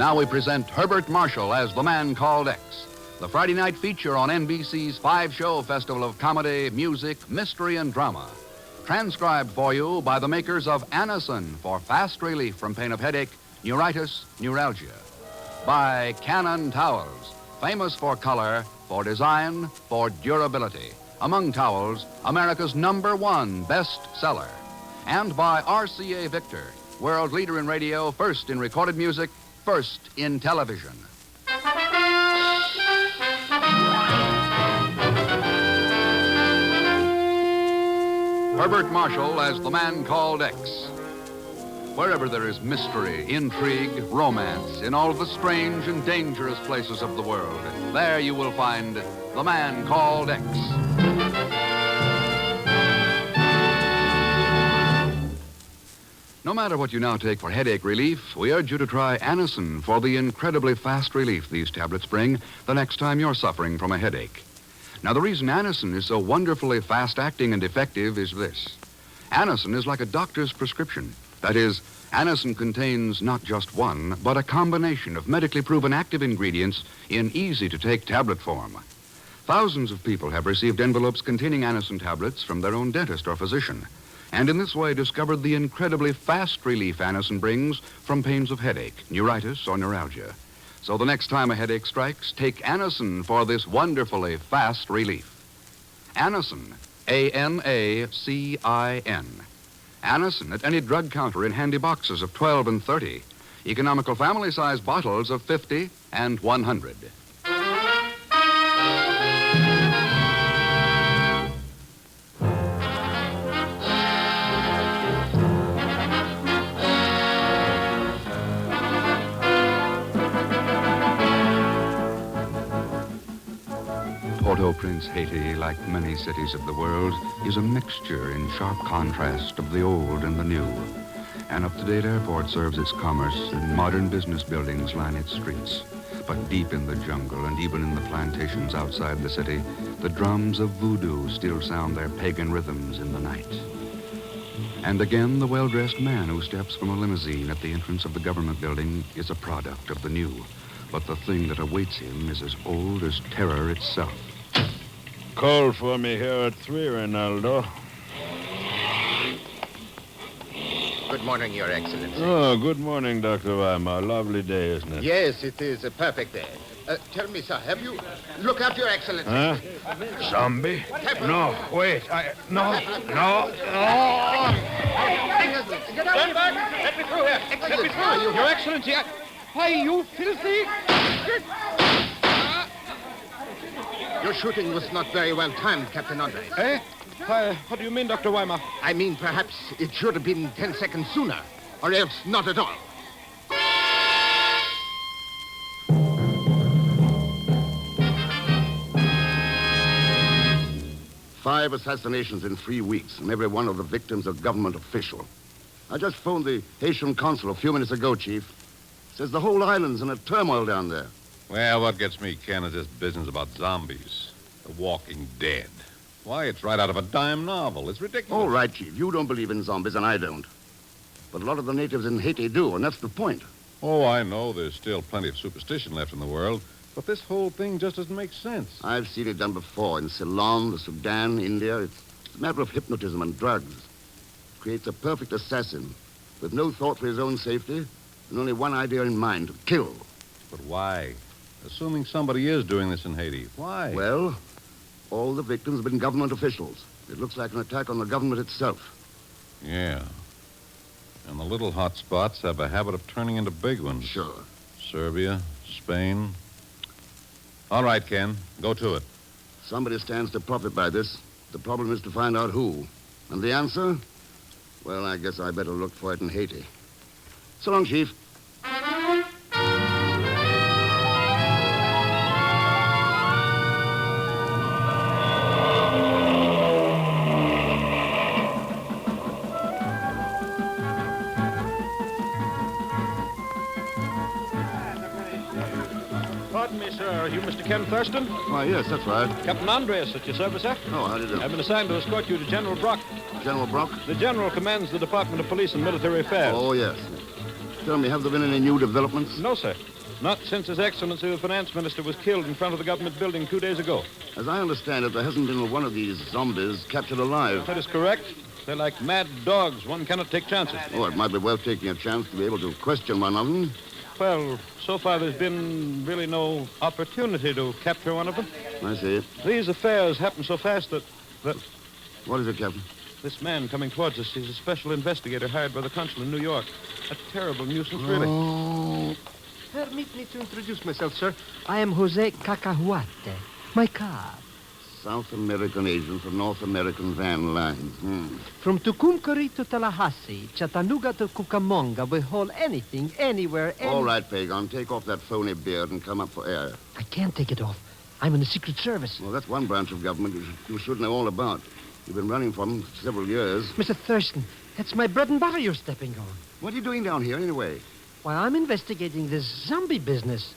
Now we present Herbert Marshall as the man called X, the Friday night feature on NBC's 5-show festival of comedy, music, mystery, and drama. Transcribed for you by the makers of Anacin for fast relief from pain of headache, neuritis, neuralgia. By Cannon Towels, famous for color, for design, for durability. Among towels, America's #1 best-seller. And by RCA Victor, world leader in radio, first in recorded music, first in television. Herbert Marshall as the man called X. Wherever there is mystery, intrigue, romance, in all of the strange and dangerous places of the world, there you will find the man called X. No matter what you now take for headache relief, we urge you to try Anacin for the incredibly fast relief these tablets bring the next time you're suffering from a headache. Now, the reason Anacin is so wonderfully fast-acting and effective is this. Anacin is like a doctor's prescription. That is, Anacin contains not just one, but a combination of medically proven active ingredients in easy-to-take tablet form. Thousands of people have received envelopes containing Anacin tablets from their own dentist or physician, and in this way discovered the incredibly fast relief Anacin brings from pains of headache, neuritis, or neuralgia. So the next time a headache strikes, take Anacin for this wonderfully fast relief. Anacin, A-N-A-C-I-N. Anacin at any drug counter in handy boxes of 12 and 30. Economical family-size bottles of 50 and 100. Port-au-Prince, Haiti, like many cities of the world, is a mixture in sharp contrast of the old and the new. An up-to-date airport serves its commerce, and modern business buildings line its streets. But deep in the jungle and even in the plantations outside the city, the drums of voodoo still sound their pagan rhythms in the night. And again, the well-dressed man who steps from a limousine at the entrance of the government building is a product of the new. But the thing that awaits him is as old as terror itself. Call for me here at 3, Rinaldo. Good morning, Your Excellency. Oh, good morning, Dr. Weimar. Lovely day, isn't it? Yes, it is a perfect day. Tell me, sir, have you... Look out, Your Excellency. Huh? Zombie? No, wait. No. Get out! Stand back! Let me through here! Let me through! Your Excellency, why, you filthy... Your shooting was not very well timed, Captain Andres. Eh? What do you mean, Dr. Weimar? I mean, perhaps it should have been 10 seconds sooner, or else not at all. Five assassinations in 3 weeks, and every one of the victims a government official. I just phoned the Haitian consul a few minutes ago, Chief. Says the whole island's in a turmoil down there. Well, what gets me, Ken, is this business about zombies. The Walking Dead. Why, it's right out of a dime novel. It's ridiculous. All right, Chief. You don't believe in zombies, and I don't. But a lot of the natives in Haiti do, and that's the point. Oh, I know there's still plenty of superstition left in the world, but this whole thing just doesn't make sense. I've seen it done before in Ceylon, the Sudan, India. It's a matter of hypnotism and drugs. It creates a perfect assassin with no thought for his own safety and only one idea in mind, to kill. But why? Assuming somebody is doing this in Haiti, why? Well, all the victims have been government officials. It looks like an attack on the government itself. Yeah. And the little hot spots have a habit of turning into big ones. Sure. Serbia, Spain. All right, Ken. Go to it. Somebody stands to profit by this. The problem is to find out who. And the answer? Well, I guess I better look for it in Haiti. So long, Chief. Pardon me, sir. Are you Mr. Ken Thurston? Why, yes, that's right. Captain Andres at your service, sir. Oh, how do you do? I've been assigned to escort you to General Brock. General Brock? The General commands the Department of Police and Military Affairs. Oh, yes. Tell me, have there been any new developments? No, sir. Not since His Excellency the Finance Minister was killed in front of the government building 2 days ago. As I understand it, there hasn't been one of these zombies captured alive. That is correct. They're like mad dogs. One cannot take chances. Oh, it might be worth taking a chance to be able to question one of them. Well, so far there's been really no opportunity to capture one of them. I see. These affairs happen so fast that What is it, Captain? this man coming towards us, he's a special investigator hired by the consul in New York. A terrible nuisance, really. Oh, Permit me to introduce myself, sir. I am Jose Cacahuate. My car. South American agent for North American van lines. From Tucumcari to Tallahassee, Chattanooga to Cucamonga, we haul anything, anywhere, All right, Pagon, take off that phony beard and come up for air. I can't take it off. I'm in the Secret Service. Well, that's one branch of government you should know all about. You've been running for them several years. Mr. Thurston, that's my bread and butter you're stepping on. What are you doing down here, anyway? Why, I'm investigating this zombie business.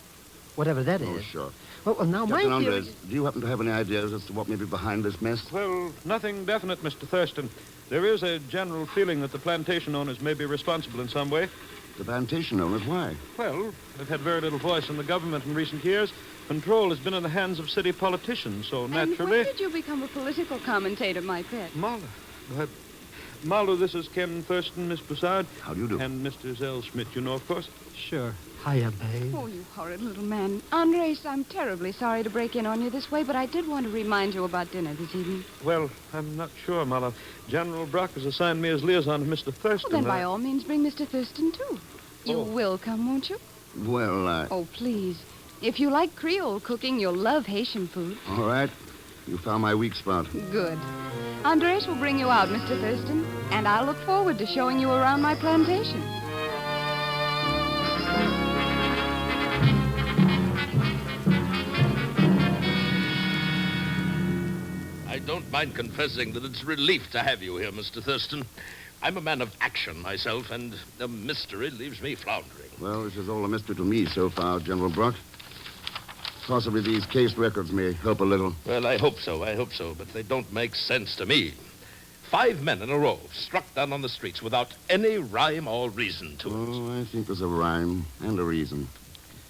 Whatever that is. Oh, sure. Well, now, Captain my theory... Andres, do you happen to have any ideas as to what may be behind this mess? Well, nothing definite, Mr. Thurston. There is a general feeling that the plantation owners may be responsible in some way. The plantation owners, why? Well, they've had very little voice in the government in recent years. Control has been in the hands of city politicians, so naturally... And when did you become a political commentator, my pet? Marlowe, this is Ken Thurston, Miss Broussard. How do you do? And Mr. Zell Schmidt, you know, of course. Sure. Hiya, babe. Oh, you horrid little man. Andres, I'm terribly sorry to break in on you this way, but I did want to remind you about dinner this evening. Well, I'm not sure, Marlowe. General Brock has assigned me as liaison to Mr. Thurston. Well, then by all means bring Mr. Thurston, too. You will come, won't you? Well, Oh, please. If you like Creole cooking, you'll love Haitian food. all right. You found my weak spot. Good. Andres will bring you out, Mr. Thurston, and I'll look forward to showing you around my plantation. I don't mind confessing that it's a relief to have you here, Mr. Thurston. I'm a man of action myself, and the mystery leaves me floundering. Well, this is all a mystery to me so far, General Brock. Possibly these case records may help a little. Well, I hope so, but they don't make sense to me. 5 men in a row struck down on the streets without any rhyme or reason to it. Oh, I think there's a rhyme and a reason.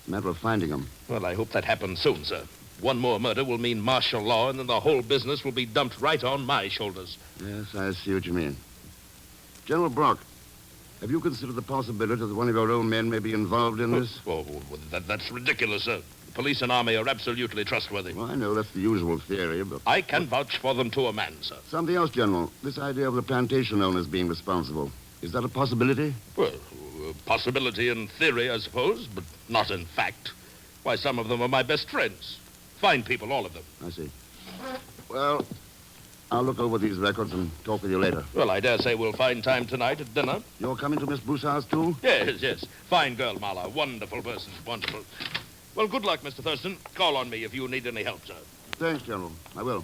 Matter of finding them. Well, I hope that happens soon, sir. One more murder will mean martial law, and then the whole business will be dumped right on my shoulders. Yes, I see what you mean. General Brock, have you considered the possibility that one of your own men may be involved in this? That's ridiculous, sir. The police and army are absolutely trustworthy. Well, I know that's the usual theory, but... I can vouch for them to a man, sir. Something else, General. This idea of the plantation owners being responsible. Is that a possibility? Well, possibility in theory, I suppose, but not in fact. Why, some of them are my best friends. Fine people, all of them. I see. Well, I'll look over these records and talk with you later. Well, I dare say we'll find time tonight at dinner. You're coming to Miss Broussard's, too? Yes. Fine girl, Marla. Wonderful person. Wonderful. Well, good luck, Mr. Thurston. Call on me if you need any help, sir. Thanks, General. I will.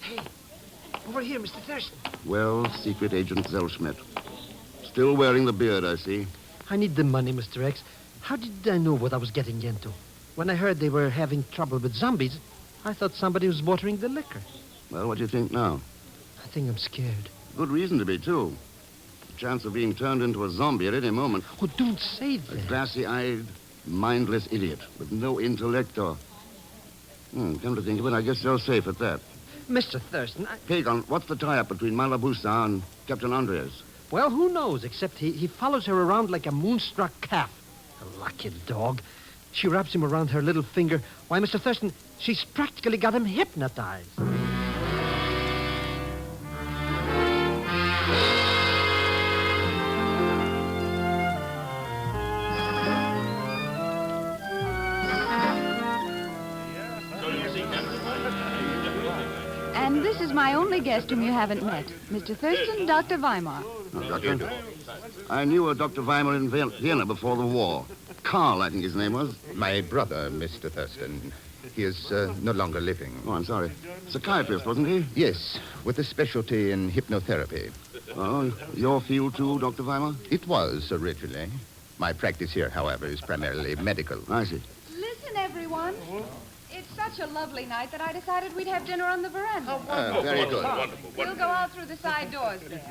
Hey, over here, Mr. Thurston. Well, Secret Agent Zellschmidt. Still wearing the beard, I see. I need the money, Mr. X. How did I know what I was getting into? When I heard they were having trouble with zombies, I thought somebody was watering the liquor. Well, what do you think now? I think I'm scared. Good reason to be, too. The chance of being turned into a zombie at any moment. Oh, don't say A that. glassy-eyed, mindless idiot with no intellect or... come to think of it, I guess you're safe at that. Mr. Thurston, Pagan, what's the tie-up between Malabusa and Captain Andres? Well, who knows, except he follows her around like a moonstruck calf. A lucky dog. She wraps him around her little finger. Why, Mr. Thurston, she's practically got him hypnotized. And this is my only guest whom you haven't met. Mr. Thurston, Dr. Weimar. Doctor? I knew a Dr. Weimar in Vienna before the war. Carl, I think his name was. My brother, Mr. Thurston. He is no longer living. Oh, I'm sorry. Psychiatrist, wasn't he? Yes, with a specialty in hypnotherapy. Oh, your field too, Dr. Weimar? It was originally. My practice here, however, is primarily medical. I see. Listen, everyone. It's such a lovely night that I decided we'd have dinner on the veranda. Very good. Wonderful. We'll go out through the side doors there.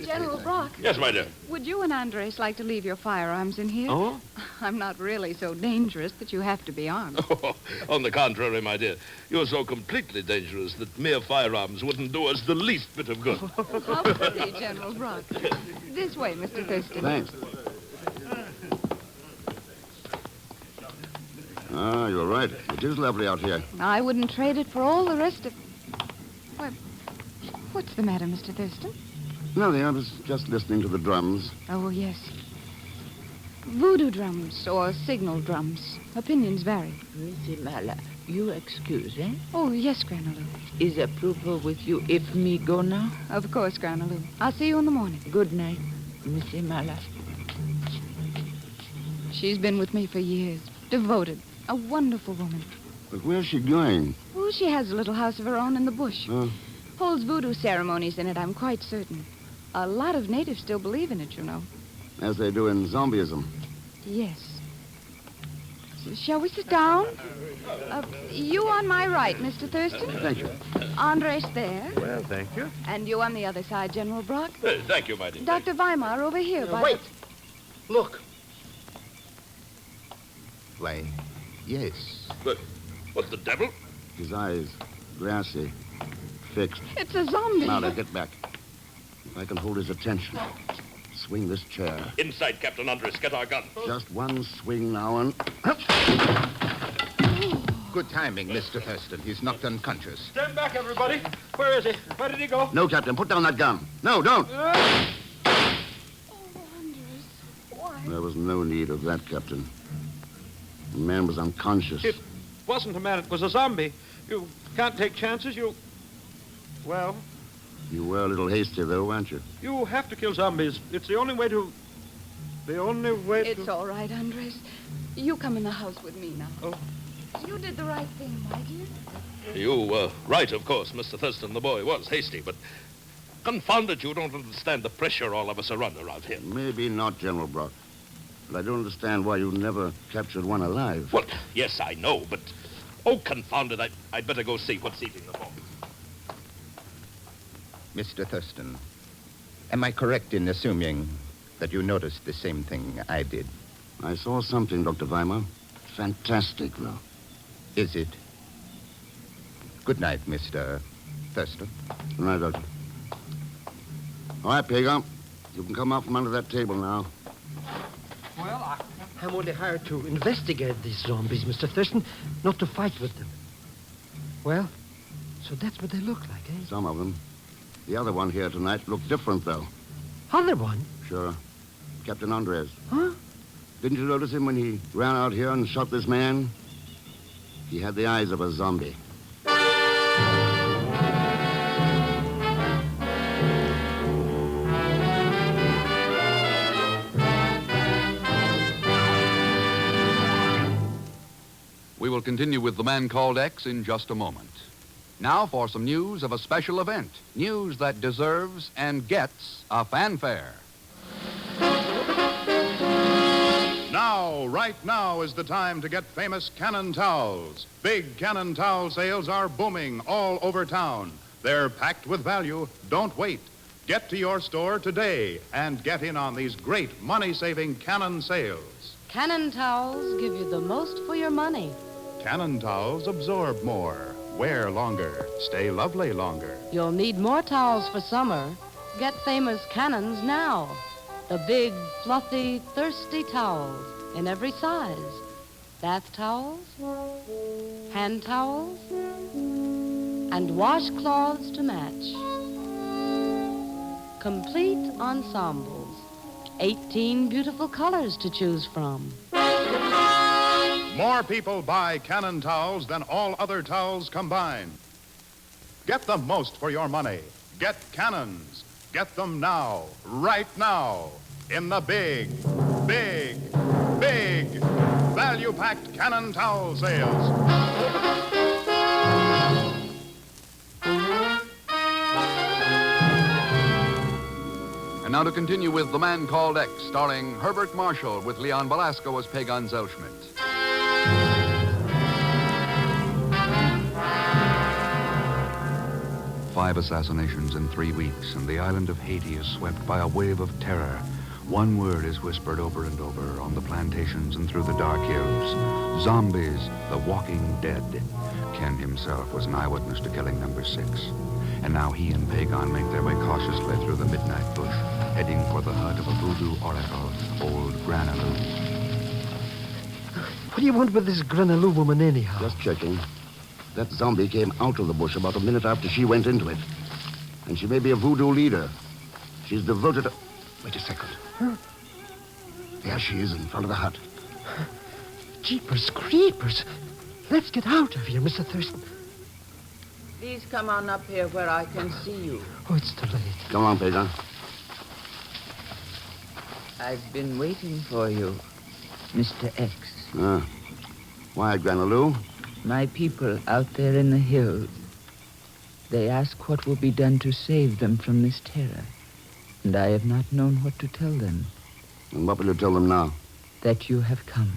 General Brock, Yes, my dear. would you and Andres like to leave your firearms in here? Oh? I'm not really so dangerous that you have to be armed. On the contrary, my dear. You're so completely dangerous that mere firearms wouldn't do us the least bit of good. How pretty, General Brock. This way, Mr. Thurston. Thanks. Ah, you're right. It is lovely out here. I wouldn't trade it for all the rest of... Why, what's the matter, Mr. Thurston? Nothing. I was just listening to the drums. Oh, yes. Voodoo drums or signal drums. Opinions vary. Missy Mala, you excuse, eh? Oh, yes, Granaloo. Is approval with you if me go now? Of course, Granaloo. I'll see you in the morning. Good night, Missy Mala. She's been with me for years. Devoted. A wonderful woman. But where's she going? Oh, she has a little house of her own in the bush. Oh. Holds voodoo ceremonies in it, I'm quite certain. A lot of natives still believe in it, you know. As they do in zombieism. Yes. Shall we sit down? You on my right, Mr. Thurston. Thank you. Andres there. Well, thank you. And you on the other side, General Brock. Thank you, my dear. Dr. Weimar over here. Wait. Look. Why, yes. But what the devil? His eyes, grassy, fixed. It's a zombie. Now, get back. If I can hold his attention. Swing this chair. Inside, Captain Andres. Get our gun. Just one swing now and... Good timing, Mr. Thurston. He's knocked unconscious. Stand back, everybody. Where is he? Where did he go? No, Captain, put down that gun. No, don't. Oh, Andres. Why? There was no need of that, Captain. The man was unconscious. It wasn't a man. It was a zombie. You can't take chances. Well, You were a little hasty, though, weren't you? you have to kill zombies. It's the only way to... It's all right, Andres. You come in the house with me now. Oh. You did the right thing, my dear. You were right, of course, Mr. Thurston. The boy was hasty, but confound it, you don't understand the pressure all of us are under around here. Maybe not, General Brock. But I don't understand why you never captured one alive. Well, yes, I know, but... Oh, confound it, I'd better go see what's eating the phone. Mr. Thurston, am I correct in assuming that you noticed the same thing I did? I saw something, Dr. Weimar. Fantastic, though. Is it? Good night, Mr. Thurston. Good night, Doctor. All right, Pager. You can come out from under that table now. Well, I'm only hired to investigate these zombies, Mr. Thurston, not to fight with them. Well, so that's what they look like, eh? Some of them. The other one here tonight looked different, though. Other one? Sure. Captain Andres. Huh? Didn't you notice him when he ran out here and shot this man? He had the eyes of a zombie. We will continue with The Man Called X in just a moment. Now for some news of a special event. News that deserves and gets a fanfare. Now, right now is the time to get famous Cannon towels. Big Cannon towel sales are booming all over town. They're packed with value. Don't wait. Get to your store today and get in on these great money-saving Cannon sales. Cannon towels give you the most for your money. Cannon towels absorb more, wear longer, stay lovely longer. You'll need more towels for summer. Get famous Cannons now. The big, fluffy, thirsty towels in every size. Bath towels, hand towels, and washcloths to match. Complete ensembles. 18 beautiful colors to choose from. More people buy Cannon towels than all other towels combined. Get the most for your money. Get Cannons. Get them now, right now, in the big, big, big, value-packed Cannon towel sales. And now to continue with The Man Called X, starring Herbert Marshall with Leon Velasco as Pagan Zellschmidt. 5 assassinations in 3 weeks, and the island of Haiti is swept by a wave of terror. One word is whispered over and over on the plantations and through the dark hills. Zombies, the walking dead. Ken himself was an eyewitness to killing number 6. And now he and Pagon make their way cautiously through the midnight bush, heading for the hut of a voodoo oracle, old Granaloo. What do you want with this Granaloo woman anyhow? Just checking. That zombie came out of the bush about a minute after she went into it. And she may be a voodoo leader. She's devoted to... Wait a second. Huh? There she is in front of the hut. Jeepers creepers. Let's get out of here, Mr. Thurston. Please come on up here where I can see you. Oh, it's too late. Come on, Pagan. I've been waiting for you, Mr. X. Why, Granaloo? My people out there in the hills, they ask what will be done to save them from this terror. And I have not known what to tell them. And what will you tell them now? That you have come.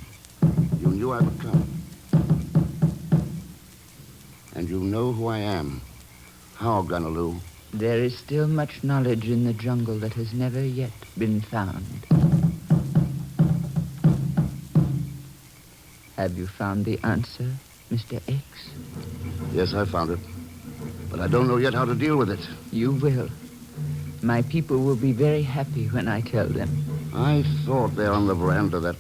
You knew I would come. And you know who I am. How, Granaloo? There is still much knowledge in the jungle that has never yet been found. Have you found the answer, Mr. X? Yes, I found it. But I don't know yet how to deal with it. You will. My people will be very happy when I tell them. I thought there on the veranda that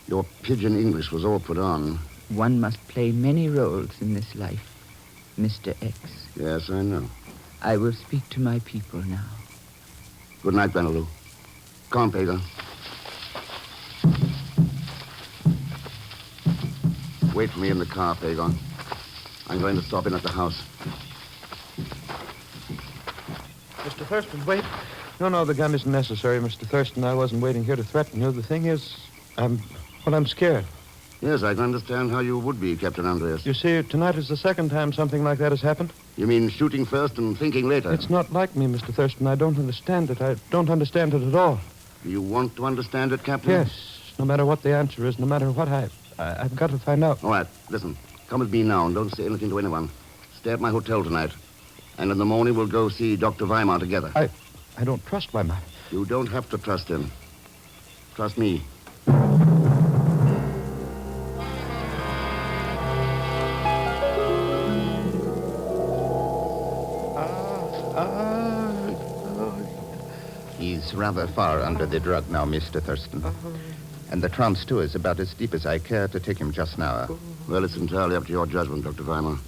your pidgin English was all put on. One must play many roles in this life, Mr. X. Yes, I know. I will speak to my people now. Good night, Granaloo. Come on, Pagan. Wait for me in the car, Pagan. I'm going to stop in at the house. Mr. Thurston, wait. No, the gun isn't necessary, Mr. Thurston. I wasn't waiting here to threaten you. The thing is, I'm scared. Yes, I can understand how you would be, Captain Andreas. You see, tonight is the second time something like that has happened. You mean shooting first and thinking later? It's not like me, Mr. Thurston. I don't understand it. I don't understand it at all. Do you want to understand it, Captain? Yes. No matter what the answer is, no matter what I've got to find out. All right, listen. Come with me now and don't say anything to anyone. Stay at my hotel tonight. And in the morning we'll go see Dr. Weimar together. I don't trust Weimar. You don't have to trust him. Trust me. He's rather far under the drug now, Mr. Thurston. And the trance, too, is about as deep as I care to take him just now. Well, it's entirely up to your judgment, Dr. Weimar.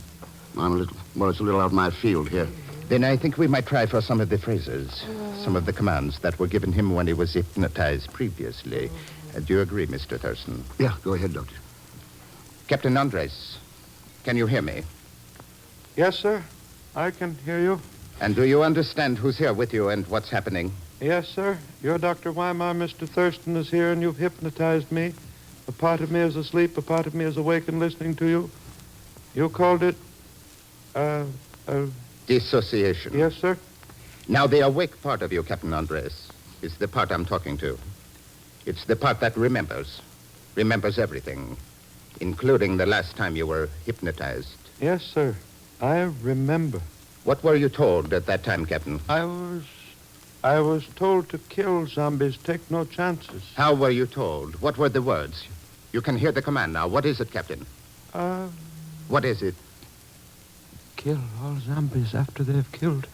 It's a little out of my field here. Then I think we might try for some of the phrases, some of the commands that were given him when he was hypnotized previously. Do you agree, Mr. Thurston? Yeah, go ahead, Doctor. Captain Andres, can you hear me? Yes, sir. I can hear you. And do you understand who's here with you and what's happening? Yes, sir. You're Dr. Weimar. Mr. Thurston is here, and you've hypnotized me. A part of me is asleep, a part of me is awake and listening to you. You called it, Dissociation. Yes, sir. Now, the awake part of you, Captain Andres, is the part I'm talking to. It's the part that remembers everything, including the last time you were hypnotized. Yes, sir. I remember. What were you told at that time, Captain? I was told to kill zombies, take no chances. How were you told? What were the words? You can hear the command now. What is it, Captain? What is it? Kill all zombies after they've killed.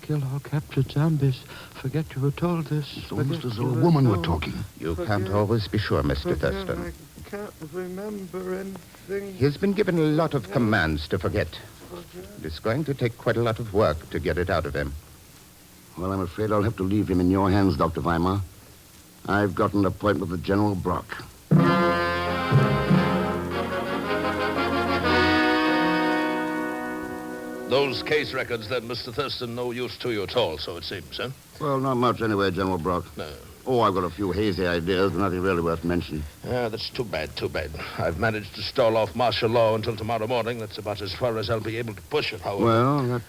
Kill all captured zombies. Forget you were told this. It's almost as though a woman were talking. You can't always be sure, Mr. Thurston. I can't remember anything. He's been given a lot of commands to forget. It's going to take quite a lot of work to get it out of him. Well, I'm afraid I'll have to leave him in your hands, Dr. Weimar. I've got an appointment with General Brock. Those case records, then, Mr. Thurston, no use to you at all, so it seems, huh? Well, not much anyway, General Brock. No. Oh, I've got a few hazy ideas, but nothing really worth mentioning. Yeah, that's too bad. I've managed to stall off martial law until tomorrow morning. That's about as far as I'll be able to push it, however. Well, that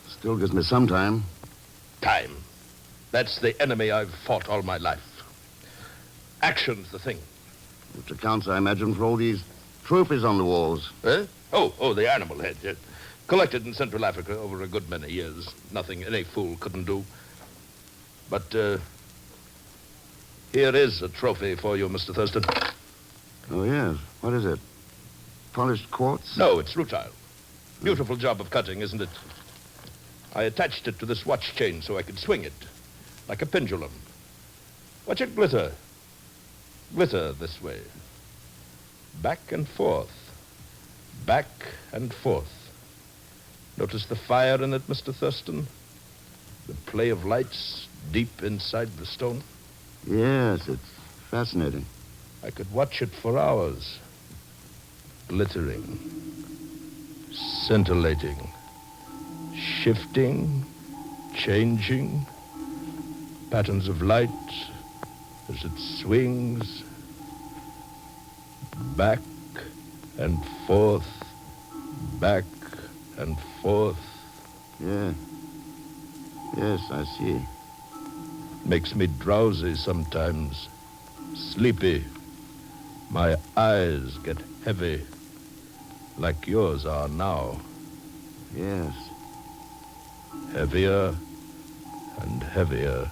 still gives me some time. Time. That's the enemy I've fought all my life. Action's the thing. Which accounts, I imagine, for all these trophies on the walls. Eh? Oh, the animal head. Yeah. Collected in Central Africa over a good many years. Nothing any fool couldn't do. But, here is a trophy for you, Mr. Thurston. Oh, yes. What is it? Polished quartz? No, it's rutile. Beautiful job of cutting, isn't it? I attached it to this watch chain so I could swing it, like a pendulum. Watch it glitter. Glitter this way. Back and forth. Back and forth. Notice the fire in it, Mr. Thurston? The play of lights deep inside the stone? Yes, it's fascinating. I could watch it for hours. Glittering. Scintillating. Shifting. Changing. Patterns of light as it swings. Back and forth. Back and forth. Yeah. Yes, I see. Makes me drowsy sometimes. Sleepy. My eyes get heavy. Like yours are now. Yes. Heavier and heavier.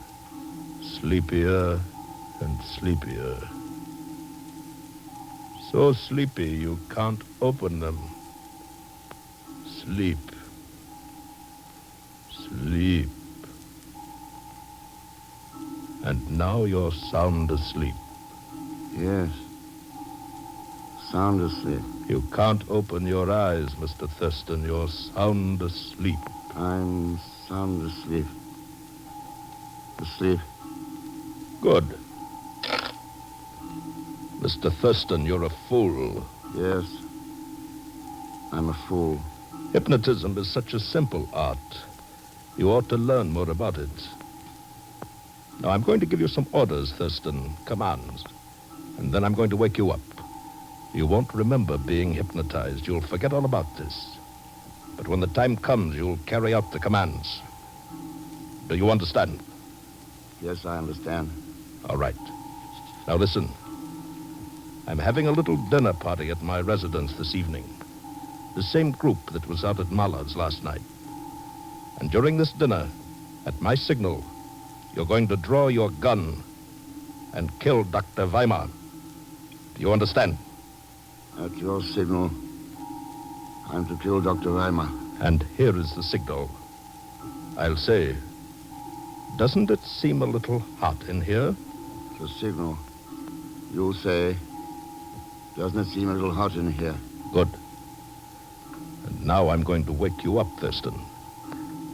Sleepier and sleepier. So sleepy you can't open them. Sleep. Sleep. And now you're sound asleep. Yes. Sound asleep. You can't open your eyes, Mr. Thurston. You're sound asleep. I'm sound asleep. Asleep. Good. Mr. Thurston, you're a fool. Yes. I'm a fool. Hypnotism is such a simple art. You ought to learn more about it. Now, I'm going to give you some orders, Thurston, commands. And then I'm going to wake you up. You won't remember being hypnotized. You'll forget all about this. But when the time comes, you'll carry out the commands. Do you understand? Yes, I understand. All right. Now, listen. I'm having a little dinner party at my residence this evening. The same group that was out at Mallard's last night. And during this dinner, at my signal, you're going to draw your gun and kill Dr. Weimar. Do you understand? At your signal, I'm to kill Dr. Weimar. And here is the signal. I'll say, doesn't it seem a little hot in here? The signal. You'll say, doesn't it seem a little hot in here? Good. And now I'm going to wake you up, Thurston.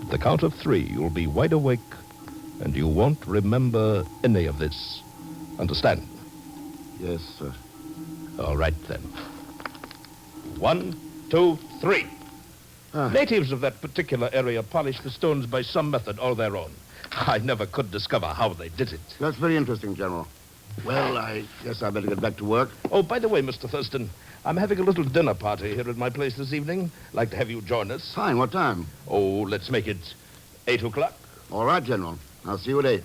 At the count of 3, you'll be wide awake, and you won't remember any of this. Understand? Yes, sir. All right, then. 1, 2, 3. Natives of that particular area polish the stones by some method or their own. I never could discover how they did it. That's very interesting, General. Well, I guess I better get back to work. Oh, by the way, Mr. Thurston, I'm having a little dinner party here at my place this evening. Like to have you join us. Fine. What time? Oh, let's make it 8 o'clock. All right, General. I'll see you at 8.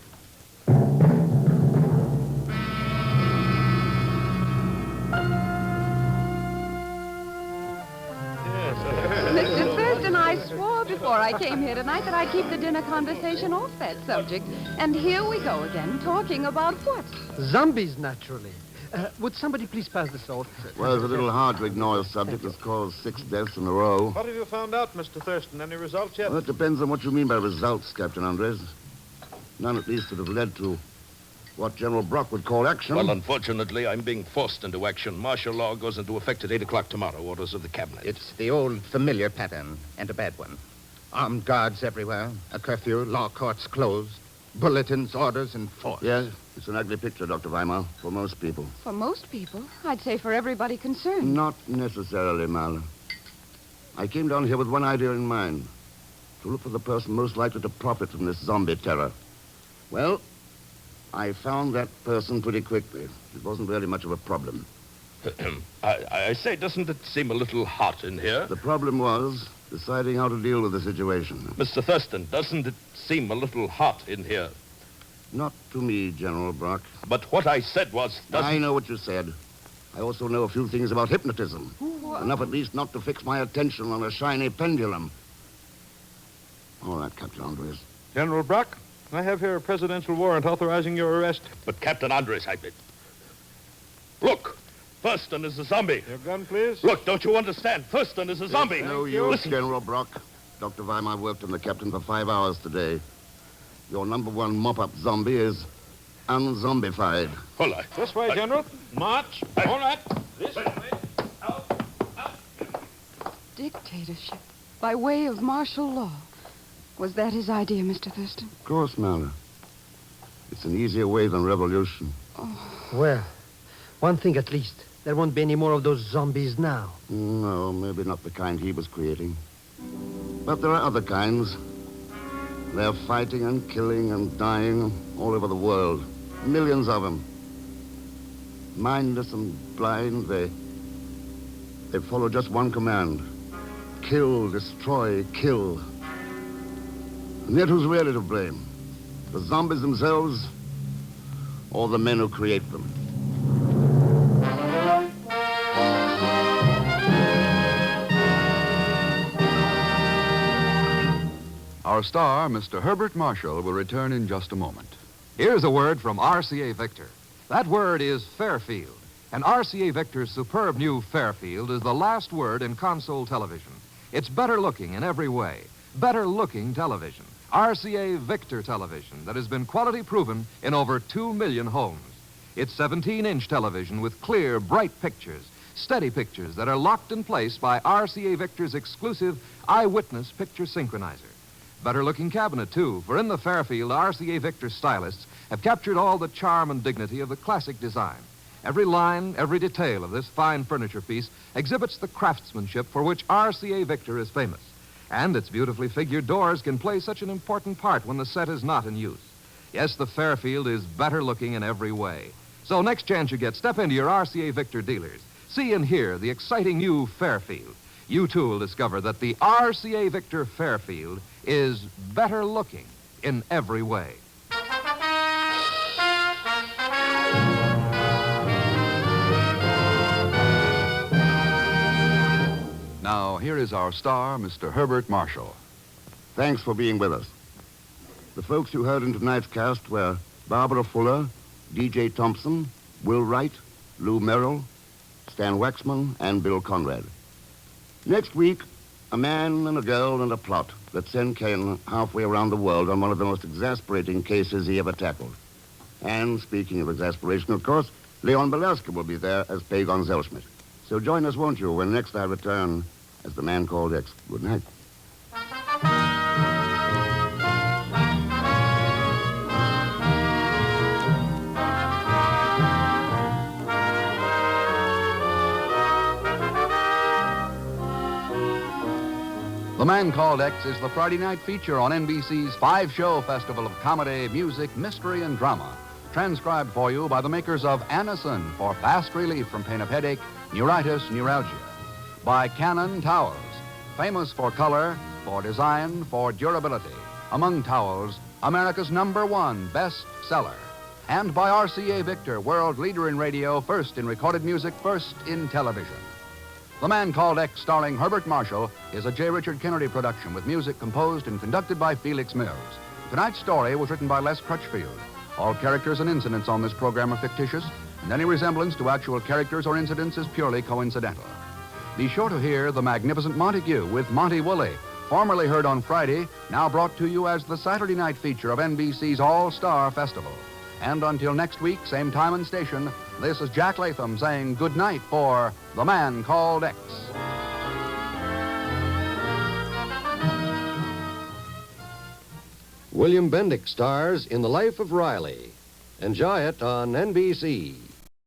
Mr. Thurston, I swore before I came here tonight that I'd keep the dinner conversation off that subject. And here we go again, talking about what? Zombies, naturally. Would somebody please pass the salt? Well, it's a little hard to ignore a subject that's caused 6 deaths in a row. What have you found out, Mr. Thurston? Any results yet? Well, it depends on what you mean by results, Captain Andres. None, at least, that have led to what General Brock would call action. Well, unfortunately, I'm being forced into action. Martial law goes into effect at 8 o'clock tomorrow, orders of the cabinet. It's the old familiar pattern, and a bad one. Armed guards everywhere, a curfew, law courts closed, bulletins, orders, and force. Yes, it's an ugly picture, Dr. Weimar, for most people. For most people. I'd say for everybody concerned. Not necessarily, Marla. I came down here with one idea in mind. To look for the person most likely to profit from this zombie terror. Well, I found that person pretty quickly. It wasn't really much of a problem. I say, doesn't it seem a little hot in here? The problem was deciding how to deal with the situation. Mr. Thurston, doesn't it seem a little hot in here? Not to me, General Brock. But what I said was... I know what you said. I also know a few things about hypnotism. Enough at least not to fix my attention on a shiny pendulum. All right, Captain Andres. General Brock, I have here a presidential warrant authorizing your arrest. But Captain Andres, Look! Thurston is a zombie. Your gun, please. Look, don't you understand? Thurston is a zombie. No use, General Brock. Dr. Weimar worked on the captain for 5 hours today. Your number one mop-up zombie is unzombified. Hold on. This way, General. March. All right. This way. Dictatorship by way of martial law. Was that his idea, Mr. Thurston? Of course, Mallory. It's an easier way than revolution. Well, one thing at least. There won't be any more of those zombies now. No, maybe not the kind he was creating. But there are other kinds. They're fighting and killing and dying all over the world. Millions of them. Mindless and blind, they follow just one command. Kill, destroy, kill. And yet who's really to blame? The zombies themselves or the men who create them? Our star, Mr. Herbert Marshall, will return in just a moment. Here's a word from RCA Victor. That word is Fairfield. And RCA Victor's superb new Fairfield is the last word in console television. It's better looking in every way. Better looking television. RCA Victor television that has been quality proven in over 2 million homes. It's 17-inch television with clear, bright pictures, steady pictures that are locked in place by RCA Victor's exclusive eyewitness picture synchronizer. Better looking cabinet, too, for in the Fairfield, RCA Victor stylists have captured all the charm and dignity of the classic design. Every line, every detail of this fine furniture piece exhibits the craftsmanship for which RCA Victor is famous. And its beautifully figured doors can play such an important part when the set is not in use. Yes, the Fairfield is better looking in every way. So next chance you get, step into your RCA Victor dealers. See and hear the exciting new Fairfield. You, too, will discover that the RCA Victor Fairfield is better looking in every way. Now, here is our star, Mr. Herbert Marshall. Thanks for being with us. The folks you heard in tonight's cast were Barbara Fuller, D.J. Thompson, Will Wright, Lou Merrill, Stan Waxman, and Bill Conrad. Next week, a man and a girl and a plot that sent Ken halfway around the world on one of the most exasperating cases he ever tackled. And speaking of exasperation, of course, Leon Belasco will be there as Pagon Zellschmidt. So join us, won't you, when next I return as the man called X. Good night. The Man Called X is the Friday night feature on NBC's 5-show festival of comedy, music, mystery, and drama. Transcribed for you by the makers of Anacin for fast relief from pain of headache, neuritis, neuralgia. By Cannon Towels, famous for color, for design, for durability. Among towels, America's #1 best seller. And by RCA Victor, world leader in radio, first in recorded music, first in television. The Man Called X, starring Herbert Marshall, is a J. Richard Kennedy production with music composed and conducted by Felix Mills. Tonight's story was written by Les Crutchfield. All characters and incidents on this program are fictitious, and any resemblance to actual characters or incidents is purely coincidental. Be sure to hear The Magnificent Montague with Monty Woolley, formerly heard on Friday, now brought to you as the Saturday night feature of NBC's All-Star Festival. And until next week, same time and station, this is Jack Latham saying good night for The Man Called X. William Bendick stars in The Life of Riley. Enjoy it on NBC.